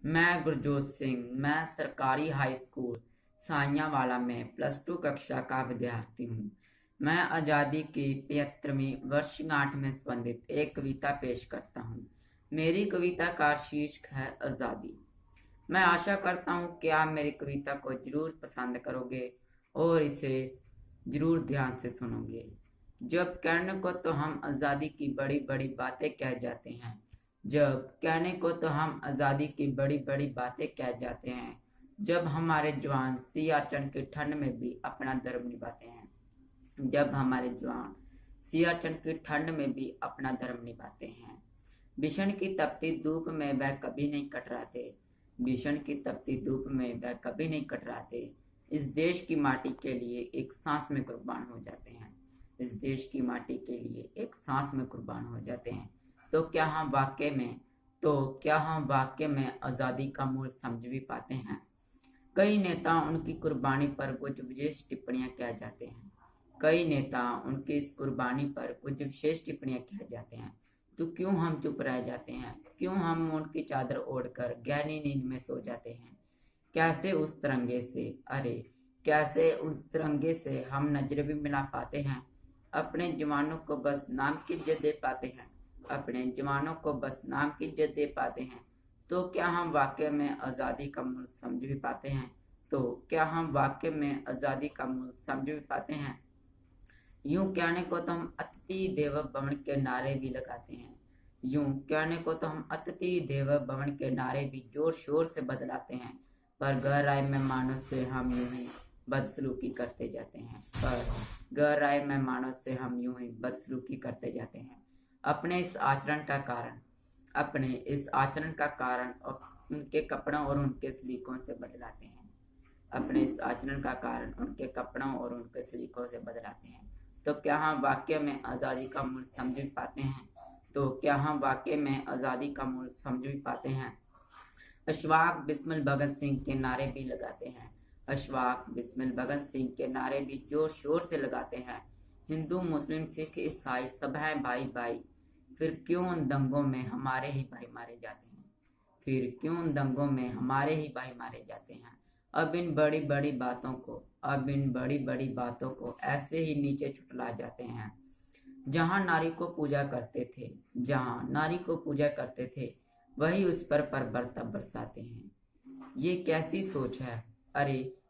मैं गुरजोत सिंह। मैं सरकारी हाई स्कूल साइयावाला में +2 कक्षा का विद्यार्थी हूँ। मैं आज़ादी की 75वीं वर्षगांठ में संबंधित एक कविता पेश करता हूँ। मेरी कविता का शीर्षक है आज़ादी। मैं आशा करता हूँ कि आप मेरी कविता को जरूर पसंद करोगे और इसे जरूर ध्यान से सुनोगे। जब कहने को तो हम आज़ादी की बड़ी बड़ी बातें कह जाते हैं। जब कहने को तो हम आज़ादी की बड़ी बड़ी बातें कह जाते हैं। जब हमारे जवान सियाचिन की ठंड में भी अपना धर्म निभाते हैं। जब हमारे जवान सियाचिन की ठंड में भी अपना धर्म निभाते हैं। भीषण की तपती धूप में वह कभी नहीं कतराते। भीषण की तपती धूप में वह कभी नहीं कतराते। इस देश की माटी के लिए एक सांस में कुर्बान हो जाते हैं। इस देश की माटी के लिए एक सांस में कुर्बान हो जाते हैं। तो क्या हम वाकई में आज़ादी का मूल्य समझ भी पाते हैं? कई नेता उनकी कुर्बानी पर कुछ विशेष टिप्पणियां कह जाते हैं। कई नेता उनकी इस कुर्बानी पर कुछ विशेष टिप्पणियां कह जाते हैं। तो क्यों हम चुप रह जाते हैं? क्यों हम उनकी चादर ओढ़कर गहरी नींद में सो जाते हैं? कैसे उस तिरंगे से हम नजरें भी मिला पाते हैं? अपने जवानों को बस नाम की इज्जत दे पाते हैं। अपने जवानों को बस नाम की इज्जत दे पाते हैं। तो क्या हम वाकई में आज़ादी का मूल्य समझ भी पाते हैं? तो क्या हम वाकई में आज़ादी का मूल्य समझ भी पाते हैं? यूं कहने को तो हम अतिथि देवो भवन के नारे भी लगाते हैं। यूं कहने को तो हम अतिथि देवो भवन के नारे भी जोर शोर से बदलाते हैं। पर गहराई में मानव से हम यूं ही बदसलूकी करते जाते हैं। अपने इस आचरण का कारण और उनके कपड़ों और उनके सलीकों से बदलाते हैं। अपने इस आचरण का कारण उनके कपड़ों और उनके सलीकों से बदलाते हैं। तो क्या हम वाकई में आज़ादी का मूल्य समझ भी पाते हैं? तो क्या हम वाकई में आज़ादी का मूल्य समझ भी पाते हैं? अशफाक बिस्मिल भगत सिंह के नारे भी लगाते हैं। अशफाक बिस्मिल भगत सिंह के नारे भी जोर शोर से लगाते हैं। हिंदू मुस्लिम सिख ईसाई सब हैं भाई भाई। फिर क्यों उन दंगों में हमारे ही भाई मारे जाते हैं? फिर क्यों उन दंगों में हमारे ही भाई मारे जाते हैं? अब इन बड़ी बड़ी बातों को ऐसे ही नीचे छुटला जाते हैं। जहां नारी को पूजा करते थे वही उस पर बर्ताव बरसाते हैं। ये कैसी सोच है? अरे